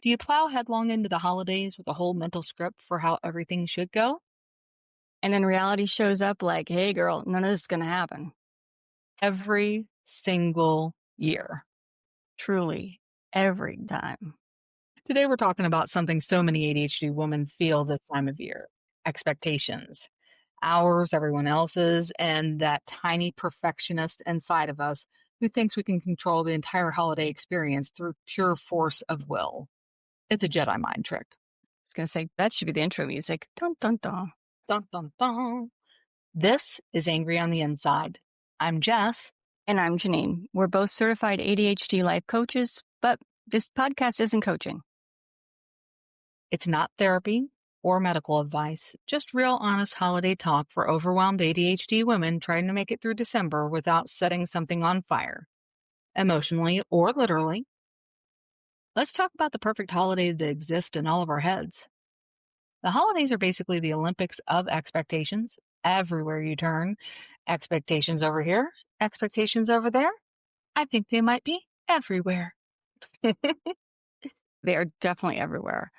Do you plow headlong into the holidays with a whole mental script for how everything should go? And then reality shows up like, hey, girl, none of this is going to happen. Every single year. Truly, every time. Today, we're talking about something so many ADHD women feel this time of year: expectations. Ours, everyone else's, and that tiny perfectionist inside of us who thinks we can control the entire holiday experience through pure force of will. It's a Jedi mind trick. I was going to say, that should be the intro music. Dun, dun, dun. Dun, dun, dun. This is Angry on the Inside. I'm Jess. And I'm Jeannine. We're both certified ADHD life coaches, but this podcast isn't coaching. It's not therapy or medical advice, just real honest holiday talk for overwhelmed ADHD women trying to make it through December without setting something on fire, emotionally or literally. Let's talk about the perfect holiday that exists in all of our heads. The holidays are basically the Olympics of expectations. Everywhere you turn, expectations over here, expectations over there. I think they might be everywhere. They are definitely everywhere.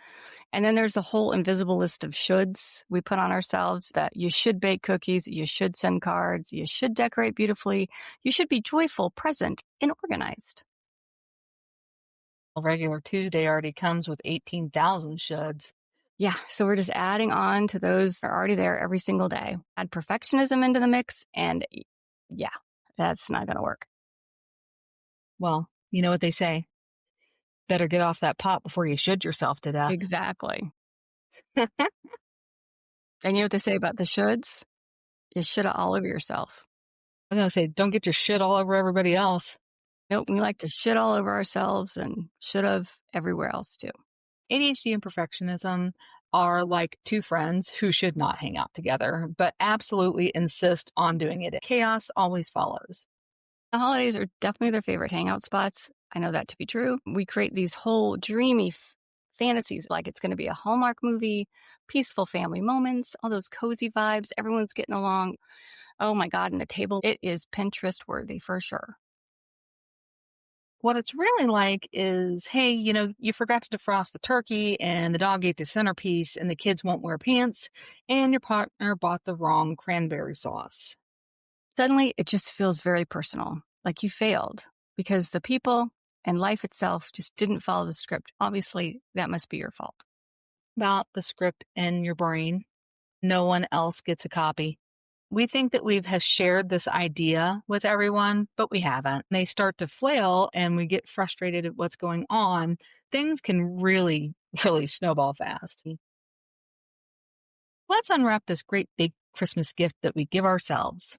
And then there's the whole invisible list of shoulds we put on ourselves, that you should bake cookies, you should send cards, you should decorate beautifully, you should be joyful, present, and organized. A regular Tuesday already comes with 18,000 shoulds. Yeah, so we're just adding on to those that are already there every single day. Add perfectionism into the mix, and yeah, that's not going to work. Well, you know what they say. Better get off that pot before you should yourself to death. Exactly. And you know what they say about the shoulds? You should all over yourself. I was going to say, don't get your shit all over everybody else. Nope, we like to shit all over ourselves and should have everywhere else too. ADHD and perfectionism are like two friends who should not hang out together, but absolutely insist on doing it. Chaos always follows. The holidays are definitely their favorite hangout spots. I know that to be true. We create these whole dreamy fantasies, like it's going to be a Hallmark movie, peaceful family moments, all those cozy vibes. Everyone's getting along. Oh my God, and the table, it is Pinterest worthy for sure. What it's really like is, hey, you forgot to defrost the turkey and the dog ate the centerpiece and the kids won't wear pants and your partner bought the wrong cranberry sauce. Suddenly, it just feels very personal, like you failed because the people and life itself just didn't follow the script. Obviously, that must be your fault. About the script in your brain. No one else gets a copy. We think that we have shared this idea with everyone, but we haven't. They start to flail and we get frustrated at what's going on. Things can really, really snowball fast. Let's unwrap this great big Christmas gift that we give ourselves.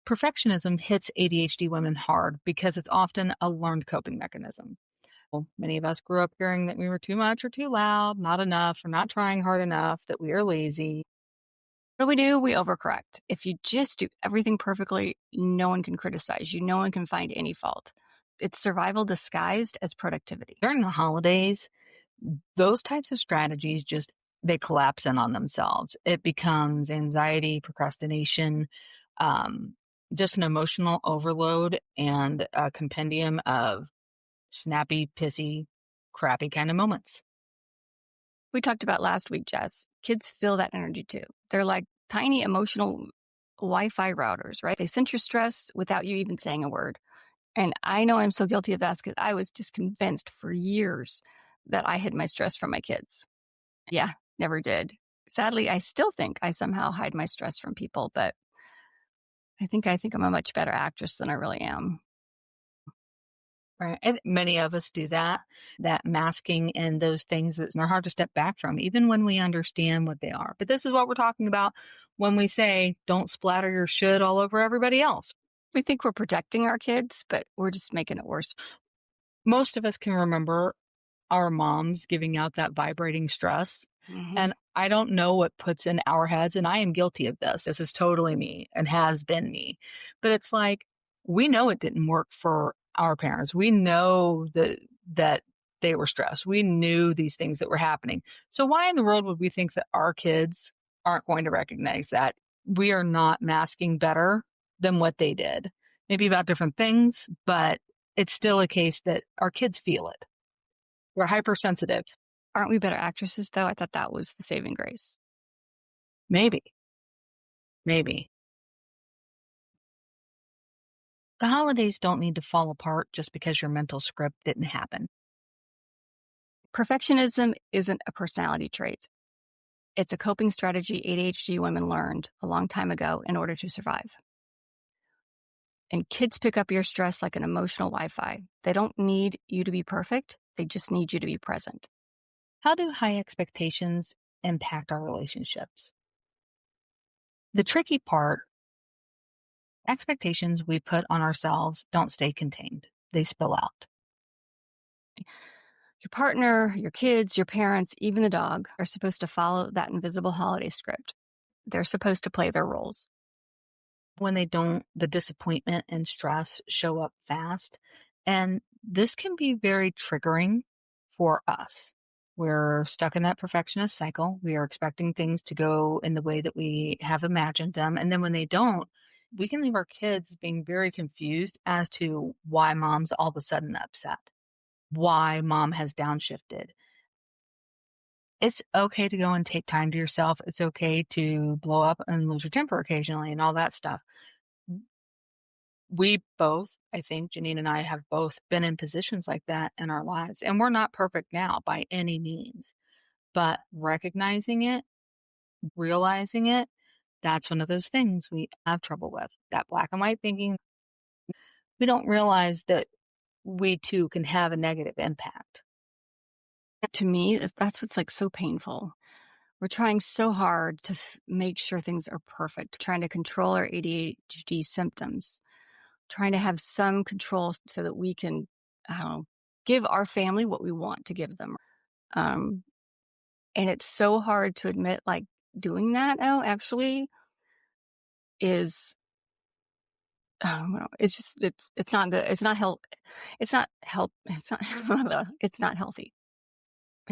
Perfectionism hits ADHD women hard because it's often a learned coping mechanism. Well, many of us grew up hearing that we were too much or too loud, not enough, or not trying hard enough, that we are lazy. What do? We overcorrect. If you just do everything perfectly, no one can criticize you. No one can find any fault. It's survival disguised as productivity. During the holidays, those types of strategies they collapse in on themselves. It becomes anxiety, procrastination, just an emotional overload and a compendium of snappy, pissy, crappy kind of moments. We talked about last week, Jess. Kids feel that energy too. They're like tiny emotional Wi-Fi routers, right? They sense your stress without you even saying a word. And I know I'm so guilty of that because I was just convinced for years that I hid my stress from my kids. Yeah, never did. Sadly, I still think I somehow hide my stress from people, but I think I'm a much better actress than I really am. Right. And many of us do that masking and those things that are hard to step back from, even when we understand what they are. But this is what we're talking about when we say, don't splatter your shit all over everybody else. We think we're protecting our kids, but we're just making it worse. Most of us can remember our moms giving out that vibrating stress. Mm-hmm. And I don't know what puts in our heads, and I am guilty of this. This is totally me and has been me. But it's like, we know it didn't work for our parents. We know that they were stressed. We knew these things that were happening. So why in the world would we think that our kids aren't going to recognize that? We are not masking better than what they did. Maybe about different things, but it's still a case that our kids feel it. We're hypersensitive. Aren't we better actresses, though? I thought that was the saving grace. Maybe, maybe. The holidays don't need to fall apart just because your mental script didn't happen. Perfectionism isn't a personality trait. It's a coping strategy ADHD women learned a long time ago in order to survive. And kids pick up your stress like an emotional Wi-Fi. They don't need you to be perfect. They just need you to be present. How do high expectations impact our relationships? The tricky part, expectations we put on ourselves don't stay contained. They spill out. Your partner, your kids, your parents, even the dog are supposed to follow that invisible holiday script. They're supposed to play their roles. When they don't, the disappointment and stress show up fast. And this can be very triggering for us. We're stuck in that perfectionist cycle. We are expecting things to go in the way that we have imagined them. And then when they don't, we can leave our kids being very confused as to why mom's all of a sudden upset, why mom has downshifted. It's okay to go and take time to yourself. It's okay to blow up and lose your temper occasionally and all that stuff. We both, I think Jeannine and I have both been in positions like that in our lives. And we're not perfect now by any means, but recognizing it, realizing it, that's one of those things we have trouble with. That black and white thinking, we don't realize that we too can have a negative impact. To me, that's what's like so painful. We're trying so hard to make sure things are perfect, trying to control our ADHD symptoms, trying to have some control so that we can, I don't know, give our family what we want to give them. And it's so hard to admit, like, doing that now actually is, it's just, it's not good. It's not help. It's not help. It's not, it's not healthy.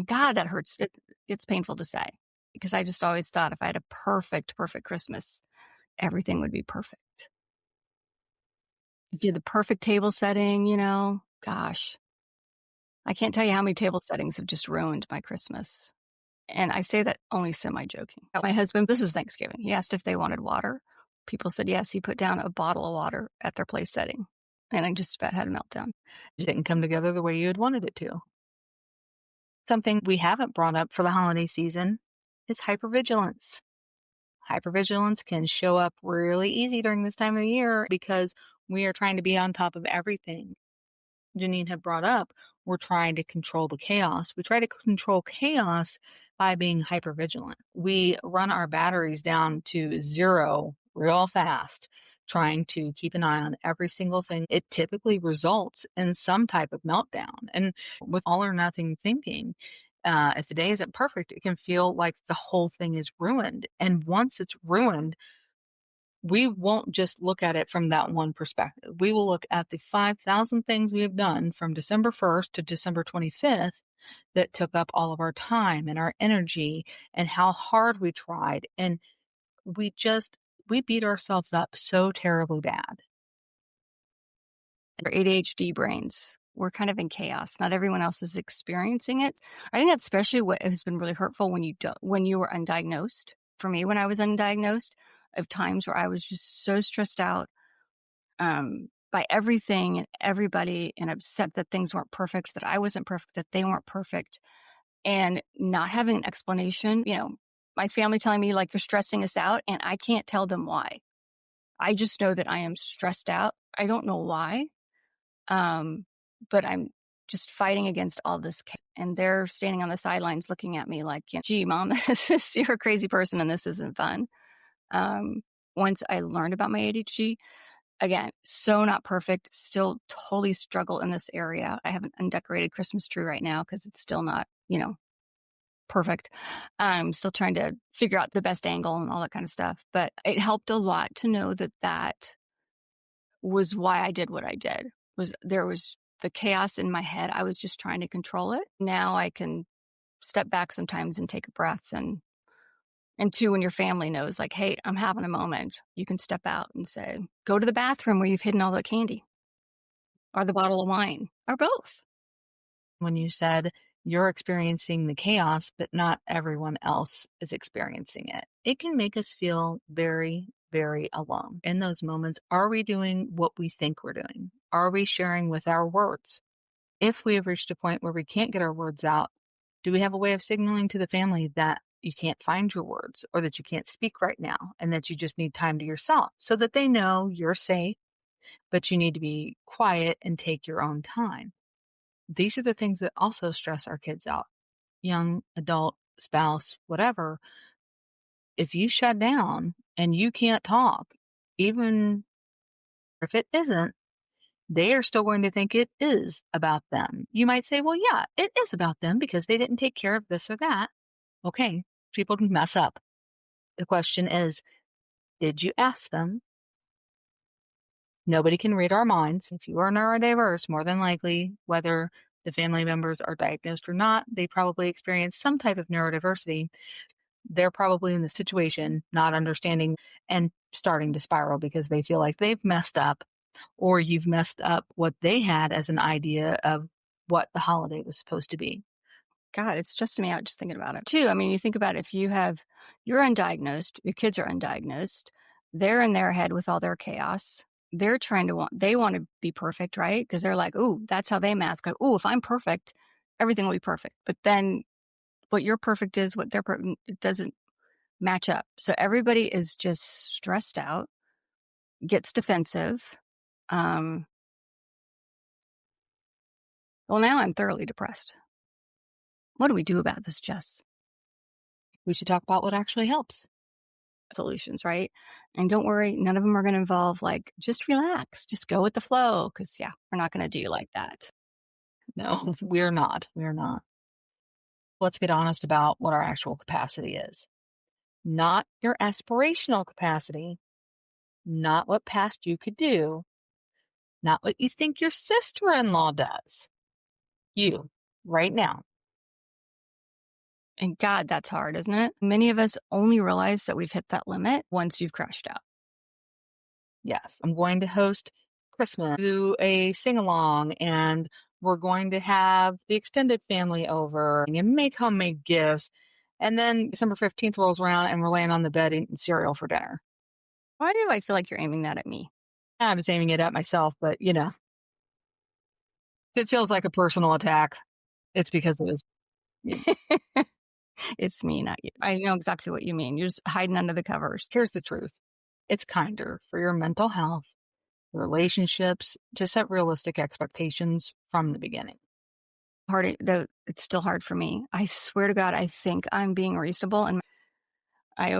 God, that hurts. It's painful to say because I just always thought if I had a perfect Christmas, everything would be perfect. If you had the perfect table setting, gosh, I can't tell you how many table settings have just ruined my Christmas. And I say that only semi-joking. My husband, this was Thanksgiving. He asked if they wanted water. People said yes. He put down a bottle of water at their place setting. And I just about had a meltdown. It didn't come together the way you had wanted it to. Something we haven't brought up for the holiday season is hypervigilance. Hypervigilance can show up really easy during this time of the year because we are trying to be on top of everything. Jeannine had brought up, we're trying to control the chaos. We try to control chaos by being hypervigilant. We run our batteries down to zero real fast, trying to keep an eye on every single thing. It typically results in some type of meltdown. And with all or nothing thinking, if the day isn't perfect, it can feel like the whole thing is ruined. And once it's ruined, we won't just look at it from that one perspective. We will look at the 5,000 things we have done from December 1st to December 25th that took up all of our time and our energy and how hard we tried. And we beat ourselves up so terribly bad. Our ADHD brains, we're kind of in chaos. Not everyone else is experiencing it. I think that's especially what has been really hurtful when you were undiagnosed. For me, when I was undiagnosed, of times where I was just so stressed out by everything and everybody and upset that things weren't perfect, that I wasn't perfect, that they weren't perfect, and not having an explanation. My family telling me like, you're stressing us out, and I can't tell them why. I just know that I am stressed out. I don't know why. But I'm just fighting against all this. And they're standing on the sidelines looking at me like, gee, mom, you're a crazy person and this isn't fun. Once I learned about my ADHD, again, so not perfect, still totally struggle in this area. I have an undecorated Christmas tree right now because it's still not, perfect. I'm still trying to figure out the best angle and all that kind of stuff. But it helped a lot to know that was why I did what I did. There was the chaos in my head. I was just trying to control it. Now I can step back sometimes and take a breath and two, when your family knows, like, hey, I'm having a moment, you can step out and say, go to the bathroom where you've hidden all the candy or the bottle of wine or both. When you said You're experiencing the chaos, but not everyone else is experiencing it. It can make us feel very, very alone. In those moments, are we doing what we think we're doing? Are we sharing with our words? If we have reached a point where we can't get our words out, do we have a way of signaling to the family that you can't find your words or that you can't speak right now and that you just need time to yourself so that they know you're safe, but you need to be quiet and take your own time? These are the things that also stress our kids out. Young adult, spouse, whatever. If you shut down and you can't talk, even if it isn't, they are still going to think it is about them. You might say, well, yeah, it is about them because they didn't take care of this or that. Okay, people can mess up. The question is, did you ask them? Nobody can read our minds. If you are neurodiverse, more than likely, whether the family members are diagnosed or not, they probably experience some type of neurodiversity. They're probably in the situation, not understanding and starting to spiral because they feel like they've messed up or you've messed up what they had as an idea of what the holiday was supposed to be. God, it's stressing me out just thinking about it too. I mean, you think about it, if you're undiagnosed, your kids are undiagnosed, they're in their head with all their chaos. They want to be perfect, right? Because they're like, ooh, that's how they mask. Like, ooh, if I'm perfect, everything will be perfect. But then what your perfect is, what their perfect, it doesn't match up. So everybody is just stressed out, gets defensive. Um, well, now I'm thoroughly depressed. What do we do about this, Jess? We should talk about what actually helps. Solutions, right? And don't worry, none of them are going to involve like, just relax, just go with the flow. Cause yeah, we're not going to do you like that. No, we're not. We're not. Let's get honest about what our actual capacity is. Not your aspirational capacity, not what past you could do, not what you think your sister-in-law does. You, right now. And God, that's hard, isn't it? Many of us only realize that we've hit that limit once you've crashed out. Yes, I'm going to host Christmas, do a sing-along, and we're going to have the extended family over and make homemade gifts. And then December 15th rolls around and we're laying on the bed eating cereal for dinner. Why do I feel like you're aiming that at me? I was aiming it at myself, but if it feels like a personal attack, it's because it was me. It's me, not you. I know exactly what you mean. You're just hiding under the covers. Here's the truth. It's kinder for your mental health, relationships, to set realistic expectations from the beginning. Though it's still hard for me. I swear to God, I think I'm being reasonable and I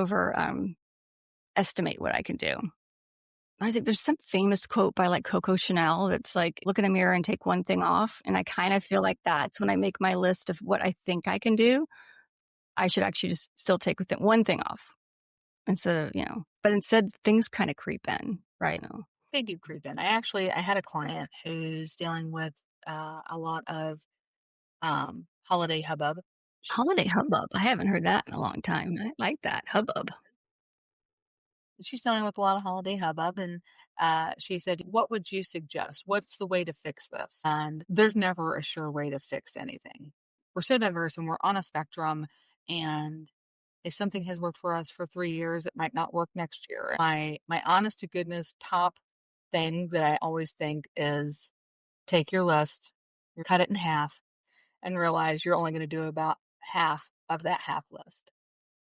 estimate what I can do. I think there's some famous quote by like Coco Chanel that's like, look in a mirror and take one thing off. And I kind of feel like that's when I make my list of what I think I can do. I should actually just still take one thing off instead of, but instead things kind of creep in, right? They do creep in. I had a client who's dealing with a lot of holiday hubbub. Holiday hubbub. I haven't heard that in a long time. I like that. Hubbub. She's dealing with a lot of holiday hubbub, and she said, what would you suggest? What's the way to fix this? And there's never a sure way to fix anything. We're so diverse and we're on a spectrum, and if something has worked for us for 3 years, it might not work next year. My honest to goodness top thing that I always think is take your list, cut it in half, and realize you're only going to do about half of that half list.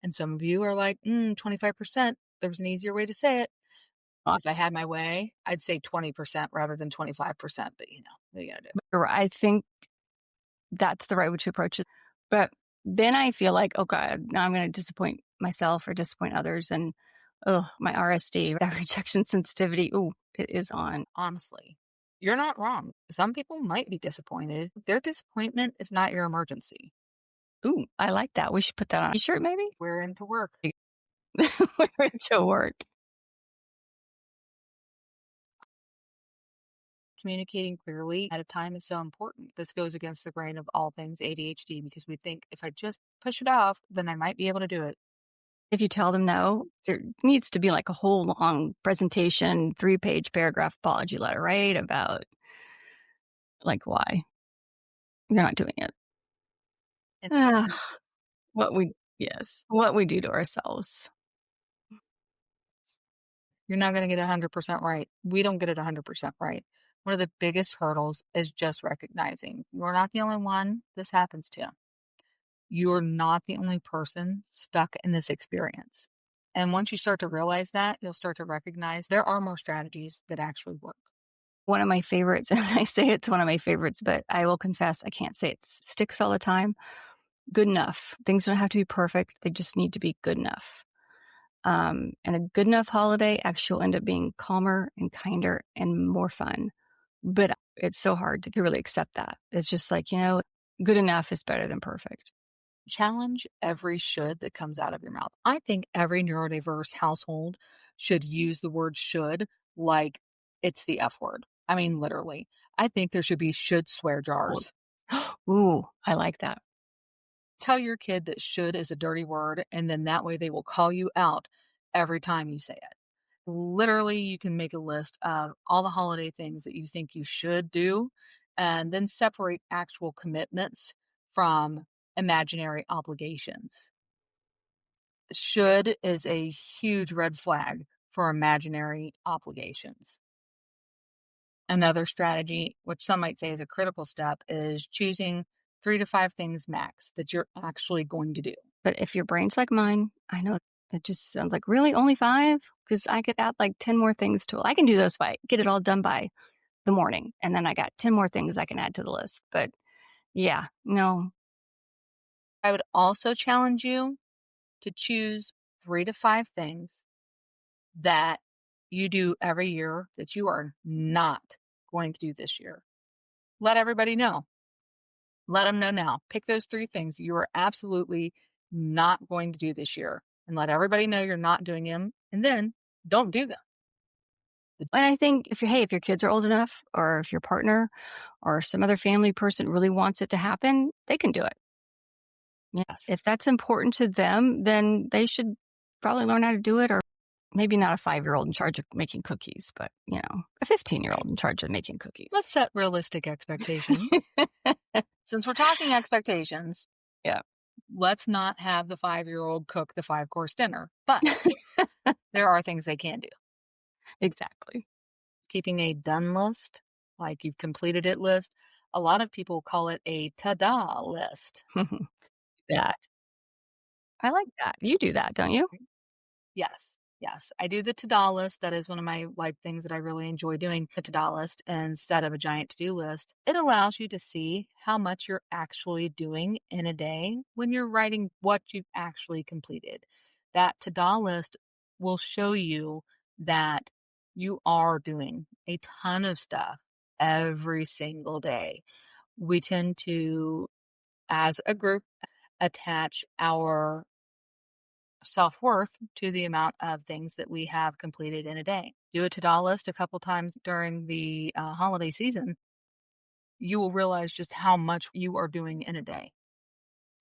And some of you are like, 25%. There was an easier way to say it. If I had my way, I'd say 20% rather than 25%. But what are you going to do? I think that's the right way to approach it. But then I feel like, oh God, now I'm going to disappoint myself or disappoint others. And my RSD, that rejection sensitivity, it is on. Honestly, you're not wrong. Some people might be disappointed. Their disappointment is not your emergency. Ooh, I like that. We should put that on a t-shirt maybe? We're into work. We're into work. Communicating clearly at a time is so important. This goes against the grain of all things ADHD because we think if I just push it off, then I might be able to do it. If you tell them no, there needs to be like a whole long presentation, 3-page paragraph apology letter, right? About like why you're not doing it. And Ah, what we do to ourselves. you're not going to get 100% right. We don't get it 100% right. One of the biggest hurdles is just recognizing you're not the only one this happens to. You're not the only person stuck in this experience. And once you start to realize that, you'll start to recognize there are more strategies that actually work. One of my favorites, and I say it's one of my favorites, but I will confess I can't say it sticks all the time. Good enough. Things don't have to be perfect. They just need to be good enough. And a good enough holiday actually will end up being calmer and kinder and more fun. But it's so hard to really accept that. It's just like, good enough is better than perfect. Challenge every should that comes out of your mouth. I think every neurodiverse household should use the word should like it's the F word. I mean, literally. I think there should be should swear jars. Ooh, I like that. Tell your kid that should is a dirty word, and then that way they will call you out every time you say it. Literally, you can make a list of all the holiday things that you think you should do, and then separate actual commitments from imaginary obligations. Should is a huge red flag for imaginary obligations. Another strategy, which some might say is a critical step, is choosing 3 to 5 things max that you're actually going to do. But if your brain's like mine, I know it just sounds like, really only 5? Because I could add like 10 more things to it. I can do those 5, get it all done by the morning. And then I got 10 more things I can add to the list. But yeah, no. I would also challenge you to choose 3 to 5 things that you do every year that you are not going to do this year. Let everybody know. Let them know now. Pick those 3 things you are absolutely not going to do this year and let everybody know you're not doing them, and then don't do them. And I think if your kids are old enough, or if your partner or some other family person really wants it to happen, they can do it. Yeah. Yes. If that's important to them, then they should probably learn how to do it, or maybe not a 5-year-old in charge of making cookies, but, a 15-year-old in charge of making cookies. Let's set realistic expectations. Since we're talking expectations, Yeah. let's not have the 5-year-old cook the 5-course dinner. But there are things they can do. Exactly. Keeping a done list, like you've completed it list. A lot of people call it a ta-da list. That. I like that. You do that, don't you? Yes. Yes. I do the to-do list. That is one of my things that I really enjoy doing, the to-do list instead of a giant to-do list. It allows you to see how much you're actually doing in a day when you're writing what you've actually completed. That to-do list will show you that you are doing a ton of stuff every single day. We tend to, as a group, attach our self-worth to the amount of things that we have completed in a day. Do a to-do list a couple times during the holiday season. You will realize just how much you are doing in a day.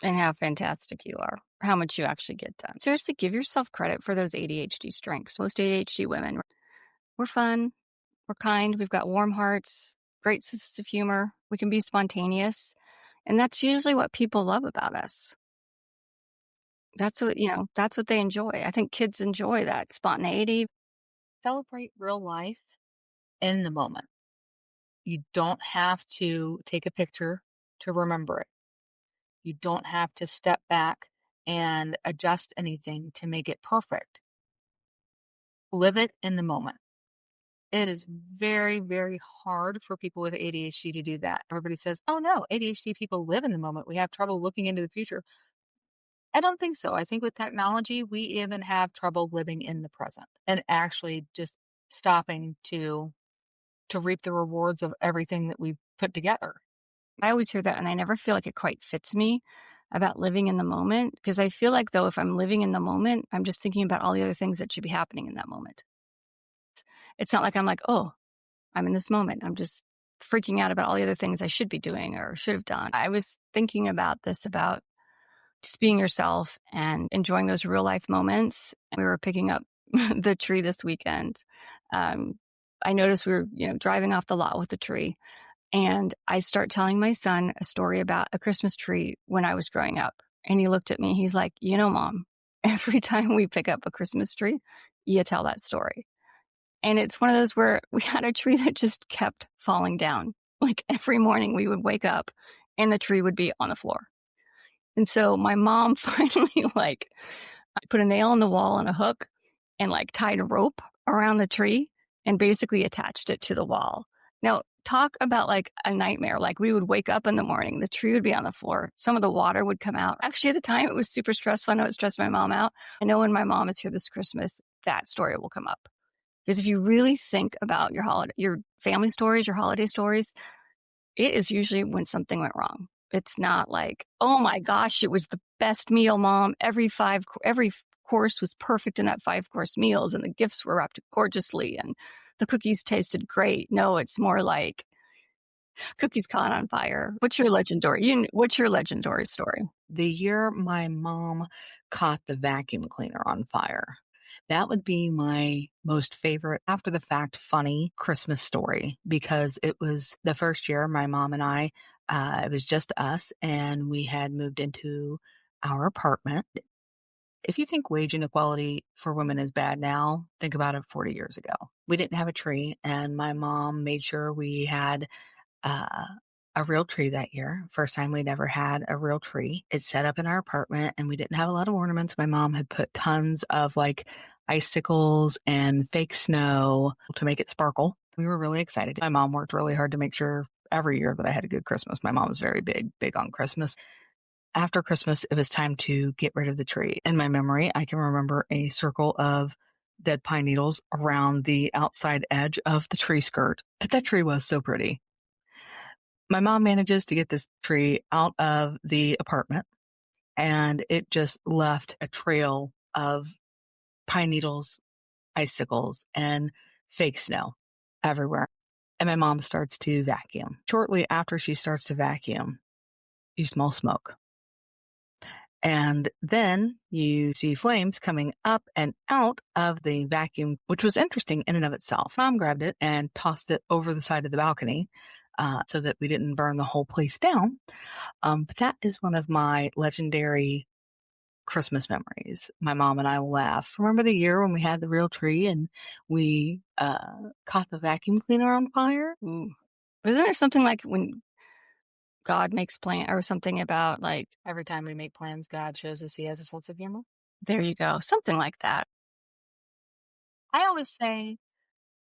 And how fantastic you are, how much you actually get done. Seriously, give yourself credit for those ADHD strengths. Most ADHD women, we're fun, we're kind, we've got warm hearts, great sense of humor, we can be spontaneous. And that's usually what people love about us. That's what they enjoy. I think kids enjoy that spontaneity. Celebrate real life in the moment. You don't have to take a picture to remember it. You don't have to step back and adjust anything to make it perfect. Live it in the moment. It is very, very hard for people with ADHD to do that. Everybody says, oh no, ADHD people live in the moment. We have trouble looking into the future. I don't think so. I think with technology, we even have trouble living in the present and actually just stopping to reap the rewards of everything that we've put together. I always hear that, and I never feel like it quite fits me about living in the moment, because I feel like, though, if I'm living in the moment, I'm just thinking about all the other things that should be happening in that moment. It's not like I'm like, oh, I'm in this moment. I'm just freaking out about all the other things I should be doing or should have done. I was thinking about this, about just being yourself and enjoying those real life moments. And we were picking up the tree this weekend. I noticed we were, driving off the lot with the tree, And I start telling my son a story about a Christmas tree when I was growing up. And he looked at me, he's like, Mom, every time we pick up a Christmas tree, you tell that story. And it's one of those where we had a tree that just kept falling down. Like every morning we would wake up and the tree would be on the floor. And so my mom finally I put a nail in the wall and a hook and tied a rope around the tree and basically attached it to the wall. Now, talk about a nightmare. We would wake up in the morning, the tree would be on the floor. Some of the water would come out. Actually, at the time, it was super stressful. I know it stressed my mom out. I know when my mom is here this Christmas, that story will come up. Because if you really think about your family stories, your holiday stories, it is usually when something went wrong. It's not like, oh my gosh, it was the best meal, Mom. Every course was perfect in that 5-course meals, and the gifts were wrapped gorgeously, and the cookies tasted great. No, it's more like cookies caught on fire. What's your legendary story? The year my mom caught the vacuum cleaner on fire. That would be my most favorite after the fact funny Christmas story, because it was the first year my mom and I, it was just us, and we had moved into our apartment. If you think wage inequality for women is bad now, think about it 40 years ago. We didn't have a tree, and my mom made sure we had uh, a real tree that year. First time we'd ever had a real tree. It's set up in our apartment, and we didn't have a lot of ornaments. My mom had put tons of icicles and fake snow to make it sparkle. We were really excited. My mom worked really hard to make sure every year that I had a good Christmas. My mom was very big on Christmas. After Christmas, it was time to get rid of the tree. In my memory, I can remember a circle of dead pine needles around the outside edge of the tree skirt. But that tree was so pretty. My mom manages to get this tree out of the apartment, and it just left a trail of pine needles, icicles, and fake snow everywhere. And my mom starts to vacuum. Shortly after she starts to vacuum, you smell smoke. And then you see flames coming up and out of the vacuum, which was interesting in and of itself. Mom grabbed it and tossed it over the side of the balcony so that we didn't burn the whole place down. But that is one of my legendary Christmas memories. My mom and I will laugh. Remember the year when we had the real tree and we caught the vacuum cleaner on fire? Ooh. Isn't there something like when God makes plan or something about Every time we make plans, God shows us he has a sense of humor. there you go, something like that. I always say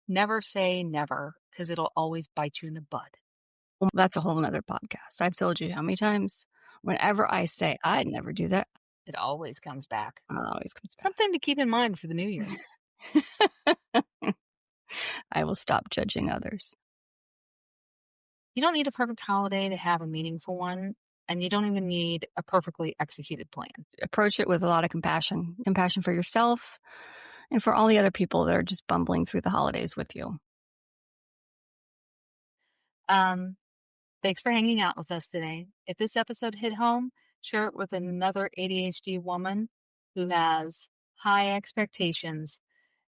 never, because it'll always bite you in the butt. Well, that's a whole nother podcast. I've told you how many times whenever I say I'd never do that, It always comes back. it always comes back. Something to keep in mind for the new year. I will stop judging others. You don't need a perfect holiday to have a meaningful one, and you don't even need a perfectly executed plan. Approach it with a lot of compassion for yourself and for all the other people that are just bumbling through the holidays with you. Thanks for hanging out with us today. If this episode hit home, share it with another ADHD woman who has high expectations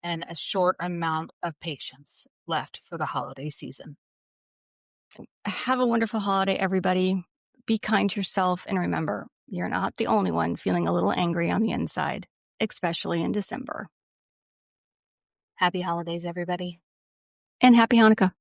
and a short amount of patience left for the holiday season. Have a wonderful holiday, everybody. Be kind to yourself, and remember, you're not the only one feeling a little angry on the inside, especially in December. Happy holidays, everybody. And happy Hanukkah.